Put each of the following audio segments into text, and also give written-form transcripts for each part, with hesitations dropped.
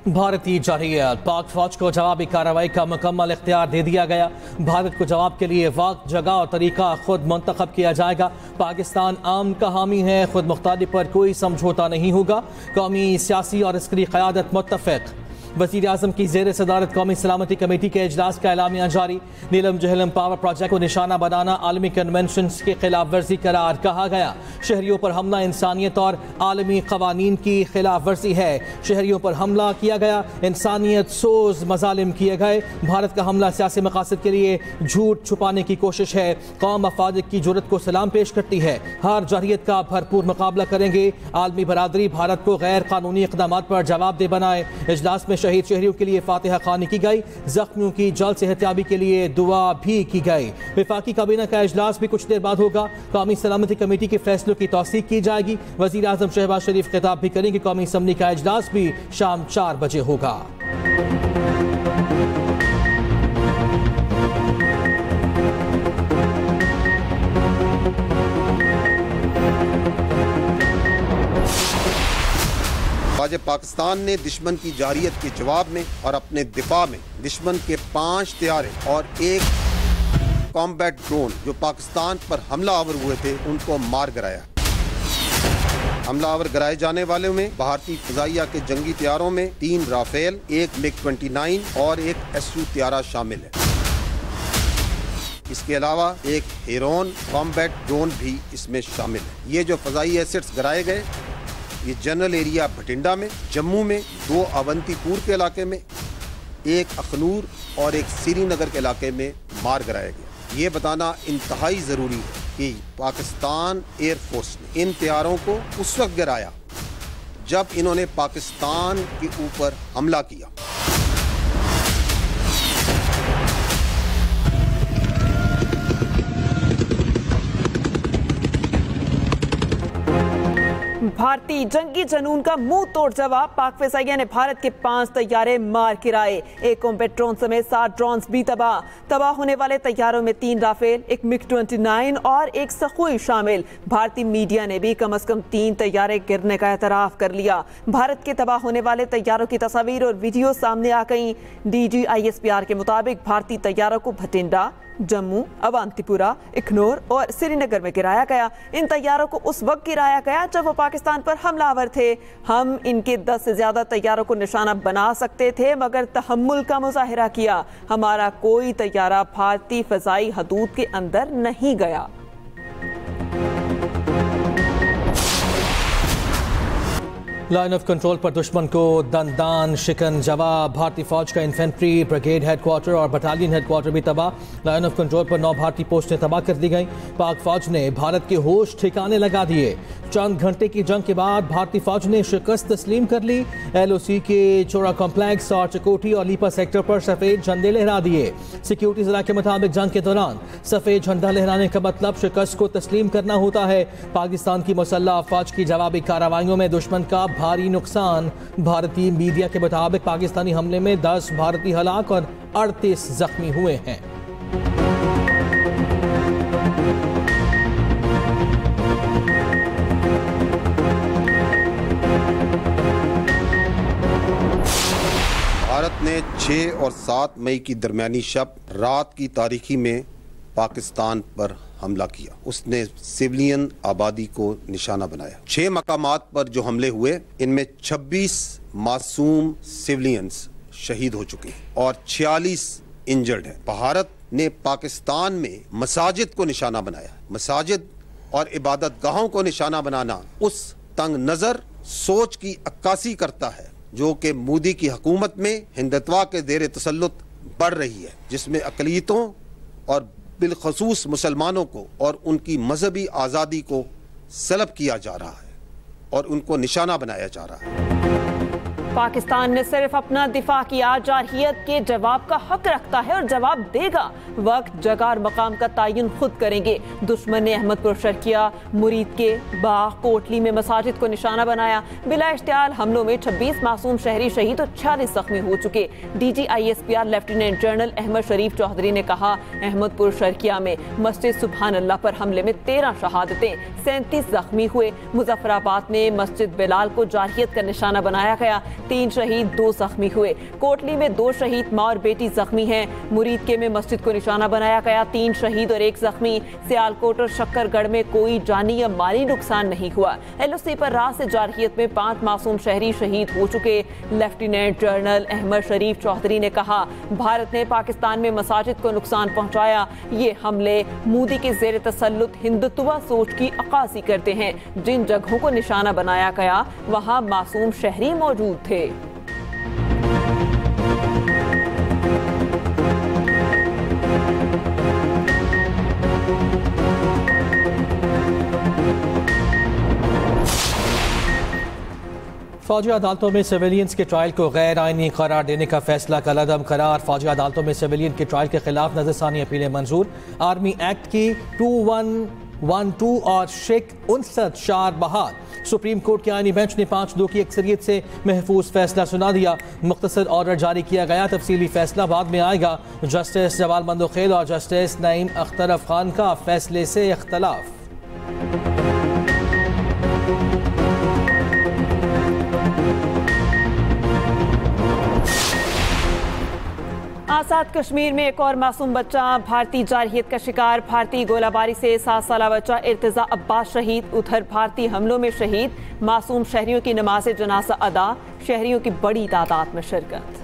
भारतीय जारहियत पाक फौज को जवाबी कार्रवाई का मुकम्मल इख्तियार दे दिया गया। भारत को जवाब के लिए वक्त, जगह और तरीका खुद मुंतखब किया जाएगा। पाकिस्तान आम का हामी है, खुद मुख्तारी पर कोई समझौता नहीं होगा। कौमी सियासी और अस्करी क़यादत मुत्तफ़िक़। वज़ीर आज़म की ज़ेर सदारत कौमी सलामती कमेटी के इजलास का एलामिया जारी। नीलम जहलम पावर प्रोजेक्ट को निशाना बनाना आलमी कन्वेंशन की खिलाफ वर्जी करार कहा गया। शहरियों पर हमला इंसानियत और आलमी कवानीन की खिलाफ वर्जी है। शहरियों पर हमला किया गया, इंसानियत सोज मजालिम किए गए। भारत का हमला सियासी मकासद के लिए झूठ छुपाने की कोशिश है। कौम अफवाद की जुर्रत को सलाम पेश करती है। हर जारहियत का भरपूर मुकाबला करेंगे। आलमी बरादरी भारत को गैर कानूनी इक़दाम पर जवाबदेह बनाए। इजलास में शहीद शहरियों के लिए फातिहा खानी की गई। जख्मियों की जल्द सेहतयाबी के लिए दुआ भी की गई। वफाकी काबीना का इजलास भी कुछ देर बाद होगा। कौमी सलामती कमेटी के फैसलों की तौसीक की जाएगी। वज़ीर आज़म शहबाज शरीफ खिताब भी करेंगे। कौमी असम्बली का इजलास भी शाम 4 बजे होगा। आज पाकिस्तान ने दुश्मन की जारहियत के जवाब में और अपने दिफा में दुश्मन के 5 तैयारे और एक कॉम्बैट ड्रोन जो पाकिस्तान पर हमलावर हुए थे उनको मार गिराया। हमलावर गिराए जाने वालों में भारतीय फ़िज़ाइया के जंगी तैयारों में 3 राफेल, 1 MiG-29 और 1 SU तैयारा शामिल है। इसके अलावा एक हेरोन कॉम्बैट ड्रोन भी इसमें शामिल है। ये जो फ़िज़ाई एसेट्स गिराए गए ये जनरल एरिया भटिंडा में, जम्मू में, 2 अवंतीपुर के इलाके में, 1 अखनूर और 1 श्रीनगर के इलाके में मार गिराया गया। ये बताना इंतहाई ज़रूरी है कि पाकिस्तान एयरफोर्स ने इन तैयारों को उस वक्त गिराया जब इन्होंने पाकिस्तान के ऊपर हमला किया। भारतीय जंगी जनून का मुंह तोड़ जवाब। पाक फ़िज़ाइया ने भारत के 5 तैयारे मार गिराए। 1 कॉम्बैट ड्रोन समेत 7 ड्रोन्स भी तबाह होने वाले तैयारों में 3 राफेल, 1 MiG-29 और 1 सखोई शामिल। भारतीय मीडिया ने भी कम से कम 3 तैयारे गिरने का एतराफ़ कर लिया। भारत के तबाह होने वाले तैयारों की तस्वीर और वीडियो सामने आ गई। DG ISPR के मुताबिक भारतीय तैयारों को भटिंडा, जम्मू, अवंतीपुरा, इखनौर और श्रीनगर में गिराया गया। इन तैयारों को उस वक्त गिराया गया जब वो पाकिस्तान पर हमलावर थे। हम इनके 10 से ज्यादा तैयारों को निशाना बना सकते थे मगर तहम्मुल का मुजाहिरा किया। हमारा कोई तैयारा भारतीय फ़िज़ाई हदूद के अंदर नहीं गया। लाइन ऑफ कंट्रोल पर दुश्मन को दंदान शिकन जवाब। भारतीय फौज का इन्फेंट्री ब्रिगेड हेडक्वार्टर और बटालियन हेडक्वार्टर भी तबाह। लाइन ऑफ कंट्रोल पर 9 भारतीय पोस्टें तबाह कर दी गई। पाक फौज ने भारत के होश ठिकाने लगा दिए। चंद घंटे की जंग के बाद भारतीय फौज ने शिकस्त तस्लीम कर ली। LOC के चोरा कॉम्प्लेक्स और चकोटी और लीपा सेक्टर पर सफेद झंडे लहरा दिए। सिक्योरिटी ज़रा के मुताबिक जंग के दौरान सफेद झंडा लहराने का मतलब शिकस्त को तस्लीम करना होता है। पाकिस्तान की मुसल्लह फौज की जवाबी कार्रवाइयों में दुश्मन का भारी नुकसान। भारतीय मीडिया के मुताबिक पाकिस्तानी हमले में 10 भारतीय हलाक और 38 जख्मी हुए हैं। भारत ने 6 और 7 मई की दरमियानी शब रात की तारीखी में पाकिस्तान पर हमला किया। उसने सिविलियन आबादी को निशाना बनाया। 6 मकामात पर जो हमले हुए इनमें 26 मासूम सिविलियंस शहीद हो चुके हैं और 46 इंजर्ड हैं। भारत ने पाकिस्तान में मसाजिद को निशाना बनाया। मसाजिद और इबादत गाहों को निशाना बनाना उस तंग नजर सोच की अक्कासी करता है जो कि मोदी की हुकूमत में हिंदुत्व के ज़ेर तसल्लुत बढ़ रही है, जिसमें अक़लियतों और बिलखसूस मुसलमानों को और उनकी मजहबी आज़ादी को सलब किया जा रहा है और उनको निशाना बनाया जा रहा है। पाकिस्तान ने सिर्फ अपना दिफा किया, जारहियत के जवाब का हक रखता है और जवाब देगा। वक्त, जगह और मकाम का तयन खुद करेंगे। दुश्मन ने अहमदपुर शर्किया, मुरीद के बाग, कोटली में मसाजिद को निशाना बनाया। बिला इश्तियाल हमलों में 26 मासूम शहरी शहीद और 46 जख्मी हो चुके। DG ISPR lieutenant general Ahmed Sharif Chaudhry ने कहा, अहमदपुर शर्किया में मस्जिद सुभान अल्लाह पर हमले में 13 शहादतें, 37 जख्मी हुए। मुजफ्फराबाद में मस्जिद बिलाल को जारहियत का निशाना बनाया गया। 3 शहीद 2 जख्मी हुए। कोटली में 2 शहीद मां और बेटी जख्मी हैं। मुरीदके में मस्जिद को निशाना बनाया गया, 3 शहीद और 1 जख्मी। सियालकोट और शक्करगढ़ में कोई जानी या माली नुकसान नहीं हुआ। LOC पर रात से जारहियत में 5 मासूम शहरी शहीद हो चुके। लेफ्टिनेंट जनरल अहमद शरीफ चौधरी ने कहा, भारत ने पाकिस्तान में मसाजिद को नुकसान पहुंचाया। ये हमले मोदी के जेर तसल्लुत हिंदुत्व सोच की अक्कासी करते हैं। जिन जगहों को निशाना बनाया गया वहां मासूम शहरी मौजूद थे। फौजी अदालतों में सिविलियंस के ट्रायल को गैर आइनी करार देने का फैसला कलअदम करार। फौजी अदालतों में सिविलियन के ट्रायल के खिलाफ नजरसानी अपीलें मंजूर। आर्मी एक्ट की 2112 और शेख 59 बहाल। सुप्रीम कोर्ट के आइनी बेंच ने 5-2 की अक्सरियत से महफूज फैसला सुना दिया। मुख्तसर ऑर्डर जारी किया गया, तफसीली फैसला बाद में आएगा। जस्टिस जवाल मंदोखेल और जस्टिस नईम अख्तरफ खान का फैसले से इख्तलाफ। आजाद कश्मीर में एक और मासूम बच्चा भारतीय जारहियत का शिकार। भारतीय गोलाबारी से 7 साल बच्चा इर्तिजा अब्बास शहीद। उधर भारतीय हमलों में शहीद मासूम शहरियों की नमाज जनाजा अदा। शहरियों की बड़ी तादाद में शिरकत।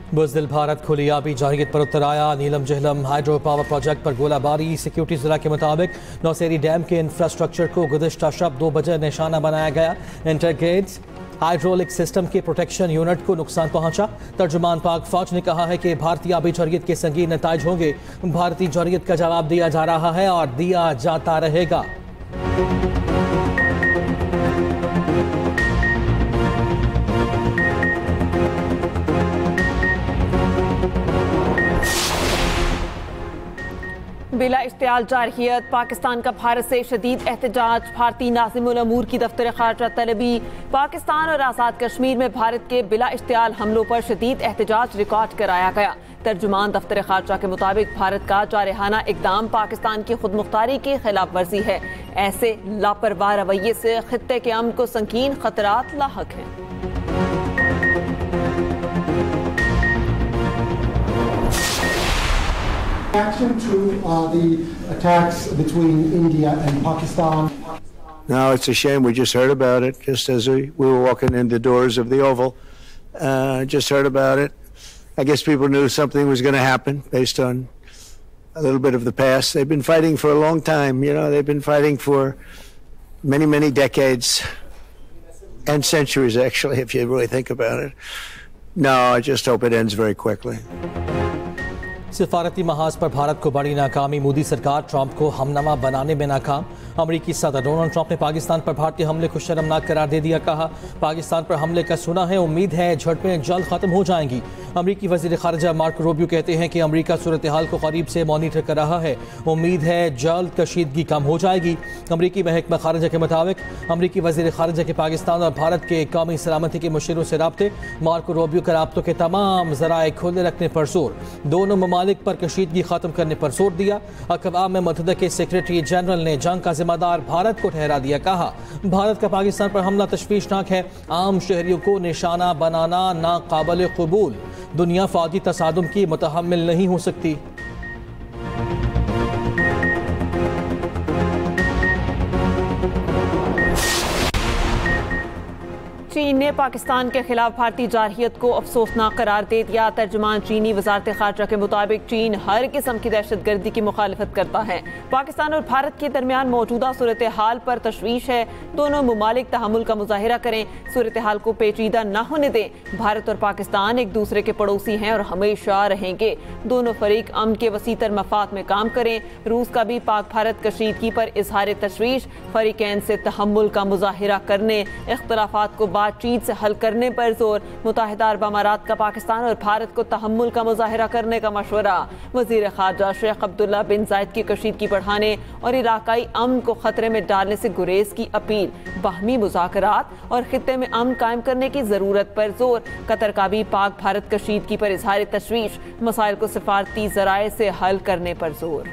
बुज़दिल भारत खुली आबी जारहियत पर उतर आया। नीलम जहलम हाइड्रो पावर प्रोजेक्ट पर गोलाबारी। सिक्योरिटी जिला के मुताबिक नौसेरी डैम के इंफ्रास्ट्रक्चर को गुज़िश्ता शब 2 बजे निशाना बनाया गया। इंटरगेट्स हाइड्रोलिक सिस्टम के प्रोटेक्शन यूनिट को नुकसान पहुंचा। तर्जुमान पाक फौज ने कहा है कि भारतीय आबी जारहियत के संगीन नताइज होंगे। भारतीय जारहियत का जवाब दिया जा रहा है और दिया जाता रहेगा। बिला इश्तियाल जारहियत पाकिस्तान का भारत से शदीद एहतजाज। भारतीय नाज़िमुल अमूर की दफ्तर खारजा तलबी। पाकिस्तान और आज़ाद कश्मीर में भारत के बिला इश्तियाल हमलों पर शदीद एहतजाज रिकॉर्ड कराया गया। तर्जुमान दफ्तर खारजा के मुताबिक भारत का जारहाना इकदाम पाकिस्तान की खुद मुख्तारी की खिलाफ वर्जी है। ऐसे लापरवाह रवैये से खित्ते के अमन को संगीन खतरात लाहक हैं। Reaction to the attacks between India and Pakistan. No, it's a shame. We just heard about it, just as we were walking in the doors of the Oval. Just heard about it. I guess people knew something was going to happen based on a little bit of the past. They've been fighting for a long time. You know, they've been fighting for many, many decades and centuries, actually, if you really think about it. No, I just hope it ends very quickly. सिफारती महाज पर भारत को बड़ी नाकामी। मोदी सरकार Trump को हमनवा बनाने में नाकाम। अमरीकी सदर डोनाल्ड ट्रंप ने पाकिस्तान पर भारतीय हमले को शर्मनाक करार दे दिया। कहा, पाकिस्तान पर हमले का सुना है, उम्मीद है झड़पें जल्द खत्म हो जाएंगी। अमरीकी वजीर खारजा मार्को रूबियो कहते हैं कि अमरीका सूरत हाल को करीब से मॉनिटर कर रहा है, उम्मीद है जल्द कशीदगी कम हो जाएगी। अमरीकी महकमा खारजा के मुताबिक अमरीकी वजीर खारजा के पाकिस्तान और भारत के कौमी सलामती के मुशीरों से राब्ते। मार्को रूबियो का राब्तों के तमाम जराए खुले रखने पर जोर। दोनों ममालिक पर कशीदगी खत्म करने पर जोर दिया। अक़वाम मुत्तहिदा के सेक्रेटरी जनरल ने जंग का जिम्मेदार भारत को ठहरा दिया। कहा, भारत का पाकिस्तान पर हमला तशवीशनाक है, आम शहरियों को निशाना बनाना नाकाबिल कबूल। दुनिया फौजी तसादुम की मुतहम्मिल नहीं हो सकती। चीन ने पाकिस्तान के खिलाफ भारतीय जारहियत को अफसोसनाक करार दे दिया। तर्जुमान चीनी वजारत खारजा के मुताबिक चीन हर किस्म की दहशतगर्दी की मुखालिफत करता है। पाकिस्तान और भारत के दरमियान मौजूदा सूरत हाल पर तशवीश है। दोनों मुमालिक तहम्मुल का मुजाहिरा करें, सूरत हाल को पेचीदा न होने दें। भारत और पाकिस्तान एक दूसरे के पड़ोसी हैं और हमेशा रहेंगे। दोनों फरीक अमन के वसीतर मफाद में काम करें। रूस का भी पाक भारत कशीदगी पर इजहार तशवीश, फरीकैन से तहम्मुल का मुजाहिरा करने, इख्तलाफात को बातचीत से हल करने पर जोर। मुत्तहिदा अरब अमारात का पाकिस्तान और भारत को तहम्मुल का मुजाहिरा करने का मशवरा। वज़ीर ख़ारजा शेख अब्दुल्ला बिन जायद की कशीदगी बढ़ाने और इलाकाई अमन को खतरे में डालने से गुरेज की अपील। बाहमी मुज़ाकरात और खित्ते में अमन कायम करने की ज़रूरत पर जोर। कतर का भी पाक भारत कशीदगी पर इजहार तशवीश, मसाइल को सिफारती ज़राए से हल करने पर जोर।